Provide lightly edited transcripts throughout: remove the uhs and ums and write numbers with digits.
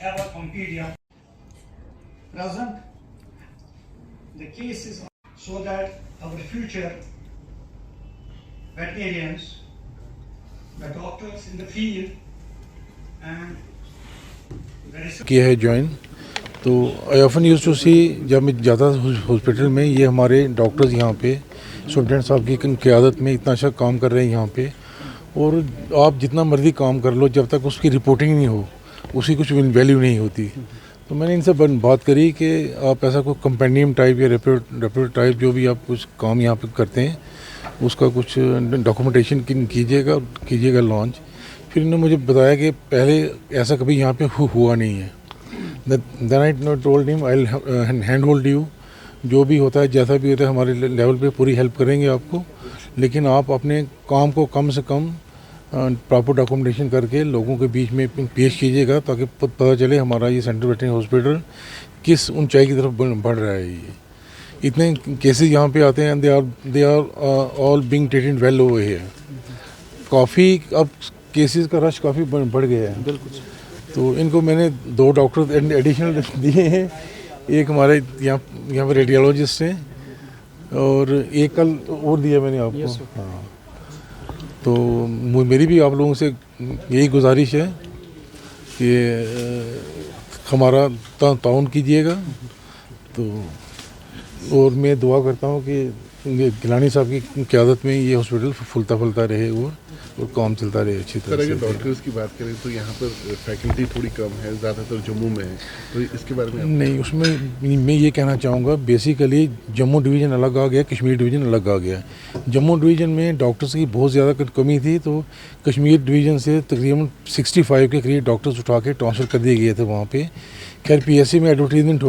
ever compendium present. The case is so that our future veterinarians, the doctors in the field, and the research किया है join. तो I often use to सी, जब मैं जाता hospital में, ये हमारे डॉक्टर्स यहाँ पे सुप्रिटेंडेंट साहब की क़यादत में इतना अच्छा काम कर रहे हैं यहाँ पे। और आप जितना मर्जी काम कर लो, जब तक उसकी रिपोर्टिंग नहीं हो उसकी कुछ वैल्यू नहीं होती। तो मैंने इनसे बात करी कि आप ऐसा कोई कंपेंडियम टाइप या रिपोर्ट टाइप जो भी आप कुछ काम यहाँ पे करते हैं उसका कुछ डॉक्यूमेंटेशन कीजिएगा लॉन्च। फिर इन्होंने मुझे बताया कि पहले ऐसा कभी यहाँ पे हुआ नहीं है। Then I told him I hand hold you, जो भी होता है जैसा भी होता है हमारे लेवल पे पूरी हेल्प करेंगे आपको, लेकिन आप अपने काम को कम से कम प्रॉपर डॉक्यूमेंटेशन करके लोगों के बीच में पेश कीजिएगा, ताकि पता चले हमारा ये सेंट्रल वेटरनरी हॉस्पिटल किस ऊंचाई की तरफ बढ़ रहा है। ये इतने केसेस यहाँ पे आते हैं, they are all being treated well over here. काफ़ी अब केसेस का रश काफ़ी बढ़ गया है। बिल्कुल। तो इनको मैंने 2 डॉक्टर एडिशनल दिए हैं, एक हमारे यहाँ पे रेडियोलॉजिस्ट हैं और एक कल और दिया मैंने आपको। हाँ, तो मेरी भी आप लोगों से यही गुजारिश है कि हमारा ताउन कीजिएगा। तो और मैं दुआ करता हूँ कि गिलानी साहब की क़यादत में ये हॉस्पिटल फूलता रहे और काम चलता रहे अच्छी तरह से। अगर डॉक्टर्स की बात करें तो यहाँ पर फैकल्टी थोड़ी कम है, ज़्यादातर जम्मू में है, तो इसके बारे में नहीं, उसमें मैं ये कहना चाहूँगा बेसिकली जम्मू डिवीज़न अलग आ गया, कश्मीर डिवीज़न अलग आ गया। जम्मू डिवीज़न में डॉक्टर्स की बहुत ज़्यादा कमी थी, तो कश्मीर डिवीज़न से तकरीबन 65 के करीब डॉक्टर्स उठा के ट्रांसफ़र कर दिए गए थे वहाँ पे। खैर PSC में एडवर्टीजमेंट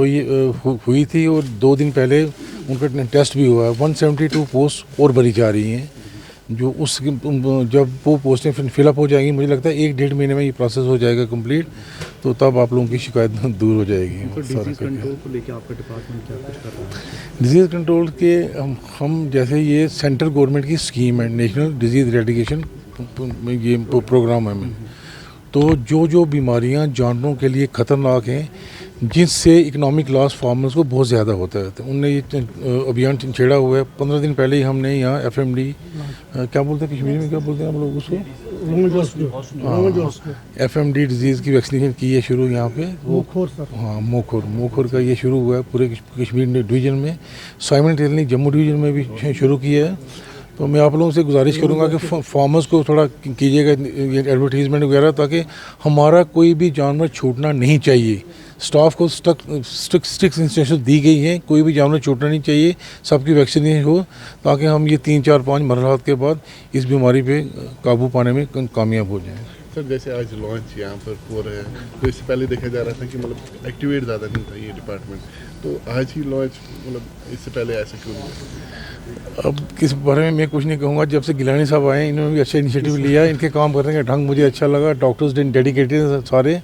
हुई थी और 2 दिन पहले उनका टेस्ट भी हुआ है। 172 पोस्ट और भरी जा रही हैं, जो उस जब वो पोस्टें फिलअप हो जाएंगी, मुझे लगता है 1-1.5 महीने में ये प्रोसेस हो जाएगा कंप्लीट, तो तब आप लोगों की शिकायत दूर हो जाएगी। तो डिजीज़ कंट्रोल को लेकर आपका डिपार्टमेंट क्या कुछ कर रहा है? डिजीज़ कंट्रोल के हम जैसे ये सेंट्रल गवर्नमेंट की स्कीम है, नेशनल डिजीज़ रेडिकेशन ये प्रोग्राम है, तो जो बीमारियां जानवरों के लिए ख़तरनाक हैं, जिससे इकोनॉमिक लॉस फार्मर्स को बहुत ज़्यादा होता है, तो उनने ये अभियान छेड़ा हुआ है। 15 दिन पहले ही हमने यहाँ FMD क्या बोलते हैं कश्मीरी में, क्या बोलते हैं हम लोग उसको, FMD डिजीज़ की वैक्सीनेशन की है शुरू यहाँ पे। हाँ, मोखोर का ये शुरू हुआ है पूरे कश्मीर डिवीज़न में। साइमल्टेनियसली जम्मू डिवीज़न में भी शुरू किया है। तो मैं आप लोगों से गुजारिश करूंगा कि फार्मर्स को थोड़ा कीजिएगा एडवर्टीजमेंट वगैरह, ताकि हमारा कोई भी जानवर छूटना नहीं चाहिए। स्टाफ को स्ट्रिक्ट इंस्ट्रक्शन दी गई हैं, कोई भी जानवर छूटना नहीं चाहिए, सबकी वैक्सीनेशन हो, ताकि हम ये 3-4-5 मरहलात के बाद इस बीमारी पे काबू पाने में कामयाब हो जाएँ। सर, जैसे आज लॉन्च यहाँ पर हो रहा है, तो इससे पहले देखा जा रहा था कि मतलब एक्टिवेट ज़्यादा नहीं था ये डिपार्टमेंट, तो आज ही लॉन्च, मतलब इससे पहले ऐसा क्यों नहीं? अब किस बारे में मैं कुछ नहीं कहूँगा। जब से गिलानी साहब आए, इन्होंने भी अच्छा इनिशिएटिव लिया, इनके काम करने का ढंग मुझे अच्छा लगा। डॉक्टर्स डेडिकेटेड सारे,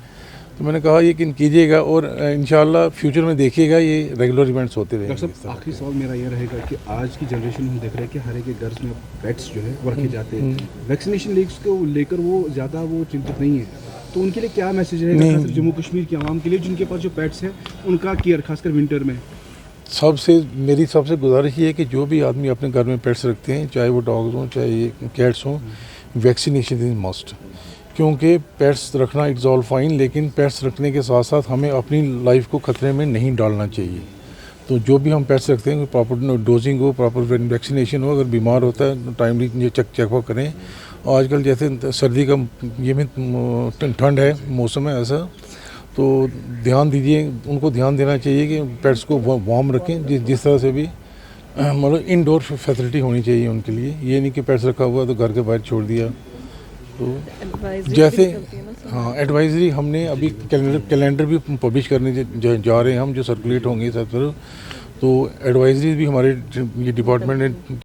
तो मैंने कहा ये कि कीजिएगा और इंशाल्लाह फ्यूचर में देखिएगा ये रेगुलर इवेंट्स होते रहेंगे। डॉक्टर साहब, आखिरी सवाल मेरा ये रहेगा कि आज की जनरेशन हम देख रहे हैं कि हर एक घर में पेट्स जो है वो रखे जाते हैं, वैक्सीनेशन लीग्स को लेकर वो ज़्यादा वो चिंतित नहीं है, तो उनके लिए क्या मैसेज रहेगा खासकर जम्मू कश्मीर की आवाम के लिए जिनके पास जो पेट्स हैं उनका केयर खासकर विंटर में? मेरी सबसे गुजारिश ये है कि जो भी आदमी अपने घर में पेट्स रखते हैं, चाहे वो डॉग्स हों चाहे कैट्स हों, वैक्सीनेशन इज मस्ट। क्योंकि पेट्स रखना इट्स ऑल फाइन, लेकिन पेट्स रखने के साथ साथ हमें अपनी लाइफ को ख़तरे में नहीं डालना चाहिए। तो जो भी हम पेट्स रखते हैं प्रॉपर डोजिंग हो, प्रॉपर वैक्सीनेशन हो, अगर बीमार होता है टाइमली चेकअप करें। आजकल जैसे सर्दी का ये में ठंड है, मौसम है ऐसा, तो ध्यान दीजिए, उनको ध्यान देना चाहिए कि पेट्स को वार्म रखें जिस तरह से भी, मतलब इंडोर फैसिलिटी होनी चाहिए उनके लिए। ये नहीं कि पेट्स रखा हुआ तो घर के बाहर छोड़ दिया। तो जैसे हाँ, एडवाइजरी हमने अभी कैलेंडर भी पब्लिश करने जा रहे हैं हम, जो सर्कुलेट होंगे सब तरफ। तो एडवाइजरी भी हमारे ये डिपार्टमेंट ने